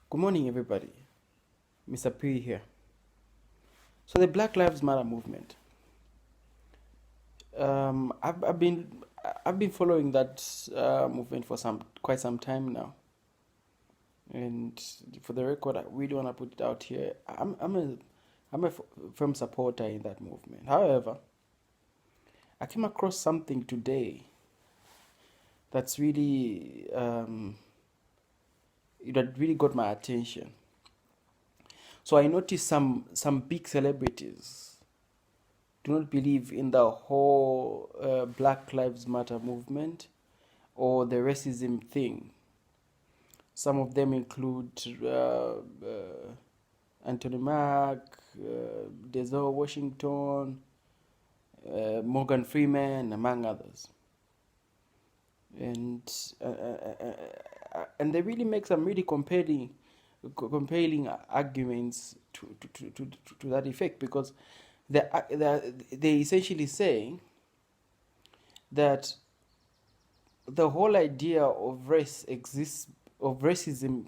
Good morning, everybody. Mr. P here. So the Black Lives Matter movement. I've been following that movement for quite some time now, and for the record, I really want to put it out here. I'm a firm supporter in that movement. However, I came across something today that's really that really got my attention. So I noticed some big celebrities do not believe in the whole Black Lives Matter movement or the racism thing. Some of them include Anthony Mack, Denzel Washington, Morgan Freeman, among others. And they really make some really compelling arguments to that effect, because they essentially saying that the whole idea of racism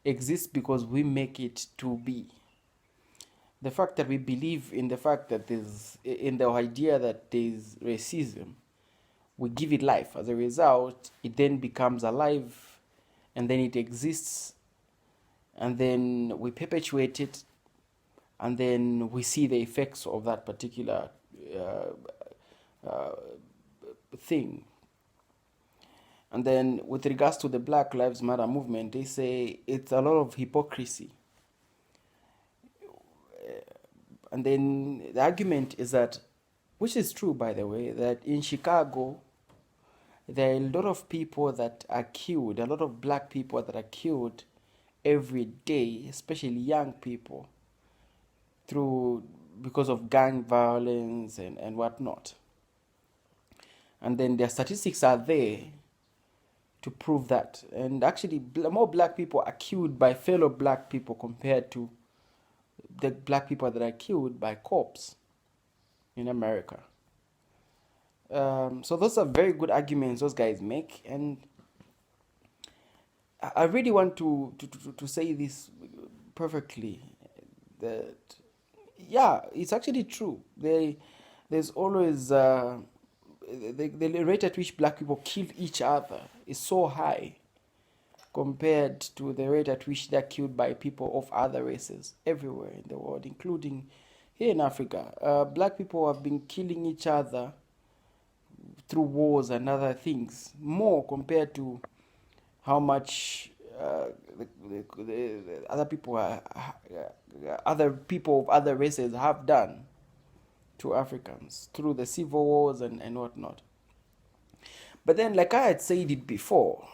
exists because we make it to be. The fact that we believe in the fact that in the idea that there's racism, we give it life. As a result, it then becomes alive, and then it exists, and then we perpetuate it, and then we see the effects of that particular thing. And then with regards to the Black Lives Matter movement, they say it's a lot of hypocrisy. And then the argument is that, which is true by the way, that in Chicago, there are a lot of people that are killed, a lot of black people that are killed every day, especially young people, because of gang violence and whatnot. And then their statistics are there to prove that. And actually, more black people are killed by fellow black people compared to the black people that are killed by cops in America. So those are very good arguments those guys make, and I really want to say this perfectly, that yeah, it's actually true. There's always the rate at which black people kill each other is so high compared to the rate at which they're killed by people of other races everywhere in the world, including here in Africa. Black people have been killing each other through wars and other things more compared to how much the other people of other races have done to Africans through the civil wars and whatnot. But then, like I had said it before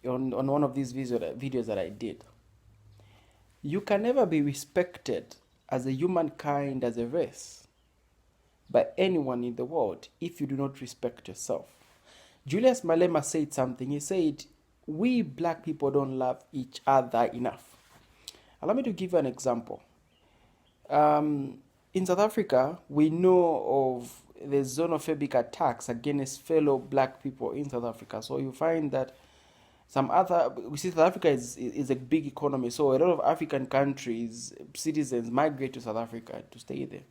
on one of these videos that I did, you can never be respected as a humankind, as a race, by anyone in the world if you do not respect yourself. Julius Malema said something. He said, we black people don't love each other enough. Allow me to give you an example. In South Africa, we know of the xenophobic attacks against fellow black people in South Africa. So you find that South Africa is a big economy, so a lot of African countries, citizens migrate to South Africa to stay there.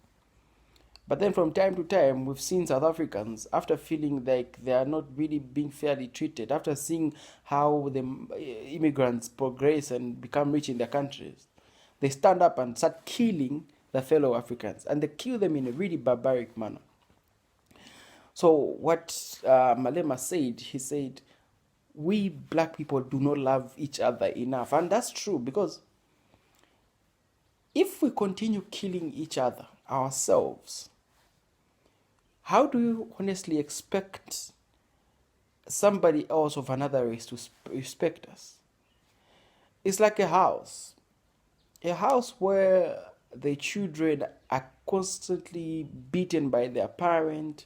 But then from time to time, we've seen South Africans, after feeling like they are not really being fairly treated, after seeing how the immigrants progress and become rich in their countries, they stand up and start killing the fellow Africans, and they kill them in a really barbaric manner. So what Malema said, he said, we black people do not love each other enough. And that's true, because if we continue killing each other ourselves, how do you honestly expect somebody else of another race to respect us? It's like a house where the children are constantly beaten by their parent,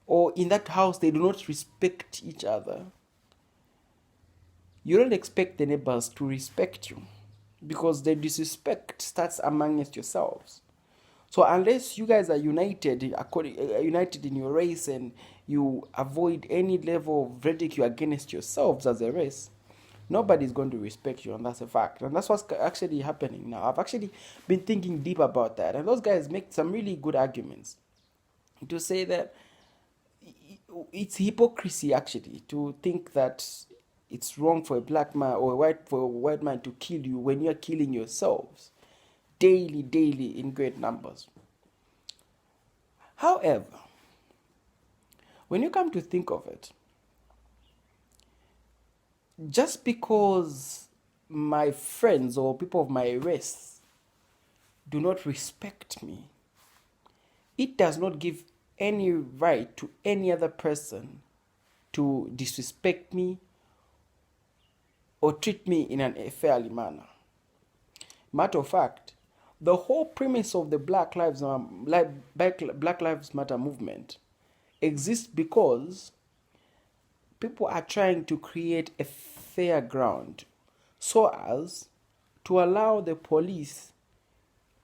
or in that house they do not respect each other. You don't expect the neighbors to respect you, because the disrespect starts amongst yourselves. So unless you guys are united in your race, and you avoid any level of ridicule against yourselves as a race, nobody's going to respect you, and that's a fact. And that's what's actually happening now. I've actually been thinking deep about that, and those guys make some really good arguments to say that it's hypocrisy actually to think that it's wrong for a black man or a white man to kill you when you're killing yourselves daily in great numbers. However, when you come to think of it, just because my friends or people of my race do not respect me, it does not give any right to any other person to disrespect me or treat me in an unfairly manner. Matter of fact, the whole premise of the Black Lives Matter movement exists because people are trying to create a fair ground so as to allow the police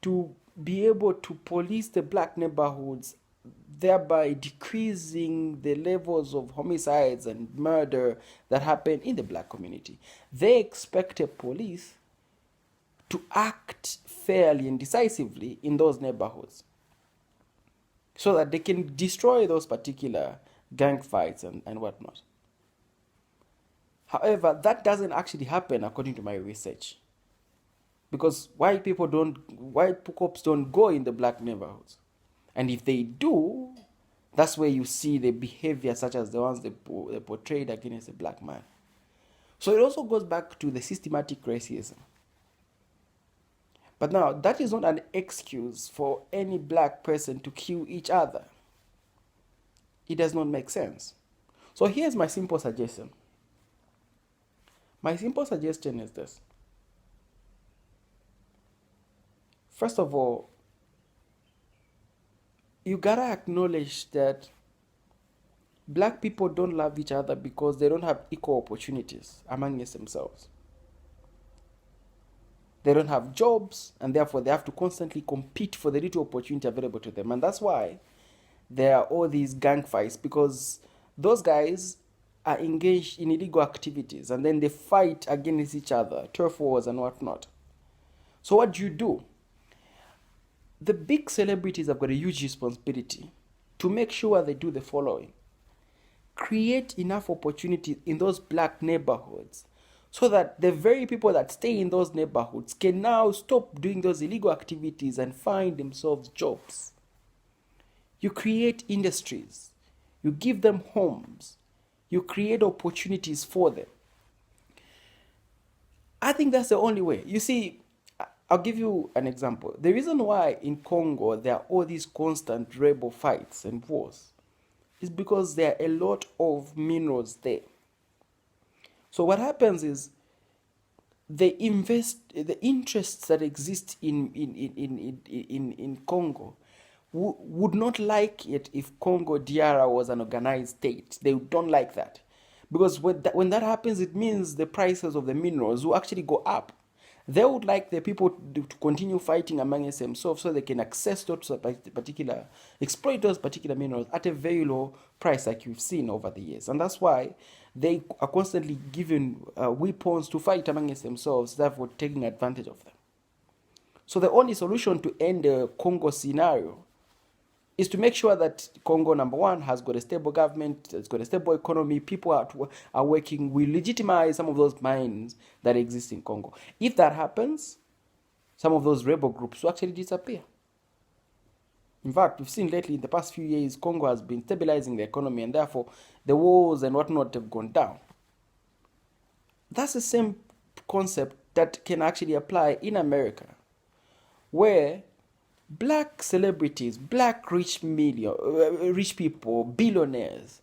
to be able to police the black neighborhoods, thereby decreasing the levels of homicides and murder that happen in the black community. They expect a police to act fairly and decisively in those neighborhoods so that they can destroy those particular gang fights and whatnot. However, that doesn't actually happen according to my research, because white cops don't go in the black neighborhoods, and if they do, that's where you see the behavior such as the ones they portrayed against a black man. So it also goes back to the systematic racism. But now, that is not an excuse for any black person to kill each other. It does not make sense. So here's my simple suggestion. My simple suggestion is this. First of all, you gotta acknowledge that black people don't love each other because they don't have equal opportunities amongst themselves. They don't have jobs, and therefore they have to constantly compete for the little opportunity available to them. And that's why there are all these gang fights, because those guys are engaged in illegal activities and then they fight against each other, turf wars and whatnot. So what do? The big celebrities have got a huge responsibility to make sure they do the following. Create enough opportunities in those black neighborhoods so that the very people that stay in those neighborhoods can now stop doing those illegal activities and find themselves jobs. You create industries. You give them homes. You create opportunities for them. I think that's the only way. You see, I'll give you an example. The reason why in Congo there are all these constant rebel fights and wars is because there are a lot of minerals there. So what happens is the interests that exist in Congo would not like it if Congo DR was an organized state. They don't like that. Because when that happens, it means the prices of the minerals will actually go up. They would like the people to continue fighting amongst themselves so they can access those exploit those particular minerals at a very low price, like you've seen over the years. And that's why they are constantly given weapons to fight amongst themselves, therefore taking advantage of them. So the only solution to end the Congo scenario is to make sure that Congo, number one, has got a stable government, it's got a stable economy, people are working, we legitimize some of those mines that exist in Congo. If that happens, some of those rebel groups will actually disappear. In fact, we've seen lately in the past few years, Congo has been stabilizing the economy, and therefore the wars and whatnot have gone down. That's the same concept that can actually apply in America, where black celebrities, black rich people, billionaires,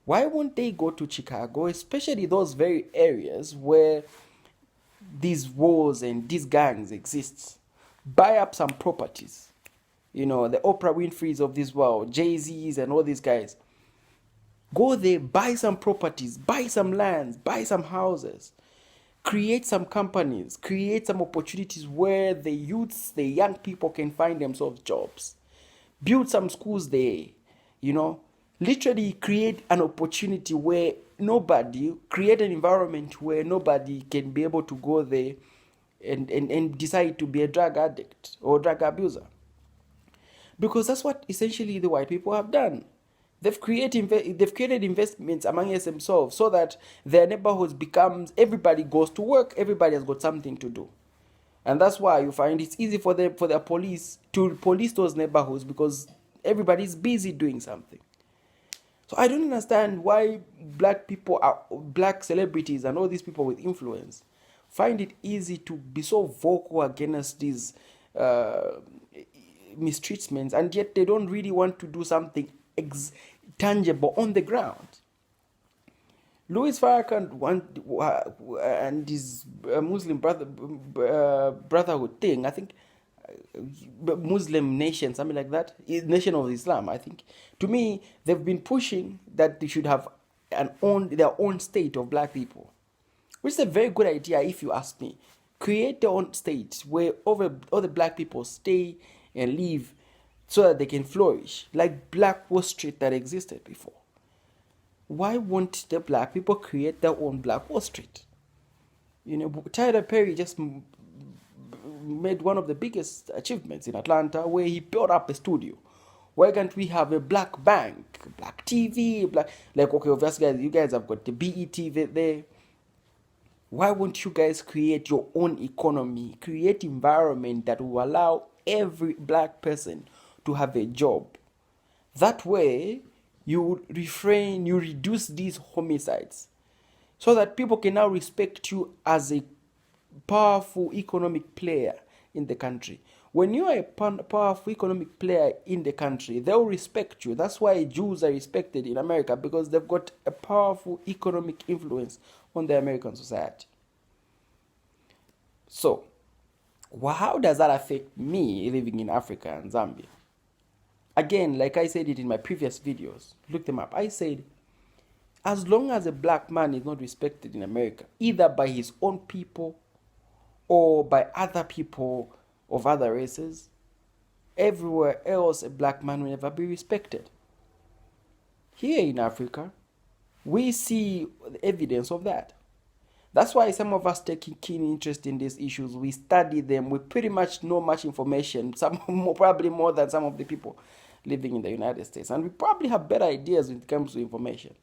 why won't they go to Chicago, especially those very areas where these wars and these gangs exist, buy up some properties, the Oprah Winfrey's of this world, Jay-Z's and all these guys, go there, buy some properties, buy some lands, buy some houses, create some companies, create some opportunities where the youths, the young people can find themselves jobs. Build some schools there, literally create an opportunity where create an environment where nobody can be able to go there and decide to be a drug addict or drug abuser. Because that's what essentially the white people have done. They've created investments amongst themselves so that their neighborhoods becomes, everybody goes to work, everybody has got something to do. And that's why you find it's easy for their police to police those neighborhoods, because everybody's busy doing something. So I don't understand why black celebrities and all these people with influence find it easy to be so vocal against these mistreatments, and yet they don't really want to do something tangible on the ground. Louis Farrakhan and his Muslim brotherhood thing, I think, Muslim nation, something like that, Nation of Islam, I think. To me, they've been pushing that they should have their own state of black people, which is a very good idea if you ask me. Create their own state where all the black people stay and live so that they can flourish, like Black Wall Street that existed before. Why won't the black people create their own Black Wall Street? Tyler Perry just made one of the biggest achievements in Atlanta, where he built up a studio. Why can't we have a black bank, black TV, okay, obviously you guys have got the BET there. Why won't you guys create your own economy, create environment that will allow every black person to have a job? That way, you reduce these homicides, so that people can now respect you as a powerful economic player in the country. When you are a powerful economic player in the country, they'll respect you. That's why Jews are respected in America, because they've got a powerful economic influence on the American society. So, how does that affect me living in Africa and Zambia? Again, like I said it in my previous videos, look them up. I said, as long as a black man is not respected in America, either by his own people or by other people of other races, everywhere else a black man will never be respected. Here in Africa, we see the evidence of that. That's why some of us take keen interest in these issues. We study them. We pretty much know much information, probably more than some of the people living in the United States. And we probably have better ideas when it comes to information.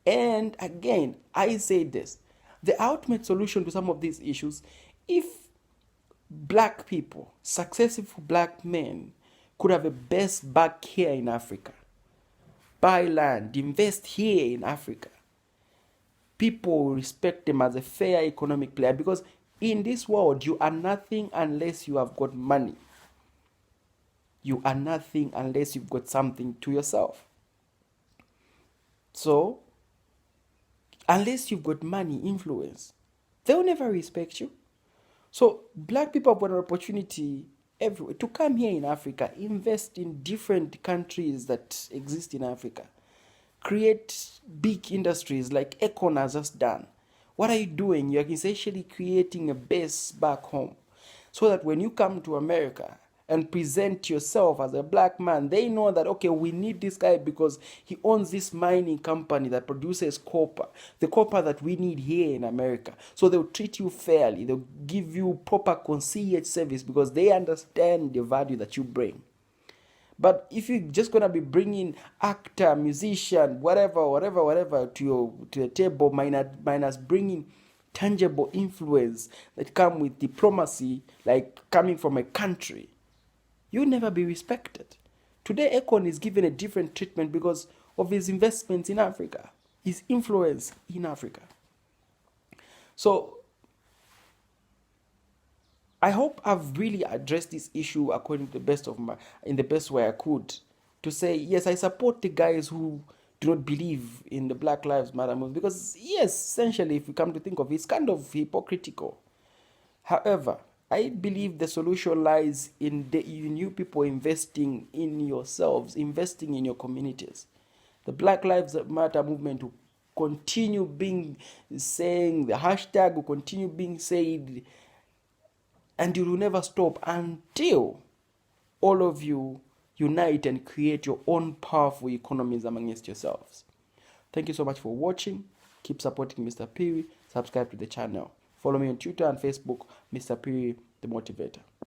And again, I say this. The ultimate solution to some of these issues, if black people, successful black men, could have a base back here in Africa, buy land, invest here in Africa, people will respect them as a fair economic player, because in this world, you are nothing unless you have got money. You are nothing unless you've got something to yourself. So, unless you've got money, influence, they'll never respect you. So, black people have got an opportunity everywhere to come here in Africa, invest in different countries that exist in Africa, create big industries like Econ has just done. What are you doing? You're essentially creating a base back home, so that when you come to America and present yourself as a black man, they know that, okay, we need this guy because he owns this mining company that produces copper, the copper that we need here in America. So they'll treat you fairly. They'll give you proper concierge service because they understand the value that you bring. But if you're just going to be bringing actor, musician, whatever to the table, minus bringing tangible influence that come with diplomacy, like coming from a country, you'll never be respected. Today, Akon is given a different treatment because of his investments in Africa, his influence in Africa. So, I hope I've really addressed this issue according to in the best way I could, to say, yes, I support the guys who do not believe in the Black Lives Matter movement, because, yes, essentially, if you come to think of it, it's kind of hypocritical. However, I believe the solution lies in you people investing in yourselves, investing in your communities. The Black Lives Matter movement will continue saying, the hashtag will continue being said, and you will never stop until all of you unite and create your own powerful economies amongst yourselves. Thank you so much for watching. Keep supporting Mr. Phiri. Subscribe to the channel. Follow me on Twitter and Facebook, Mr. Phiri the Motivator.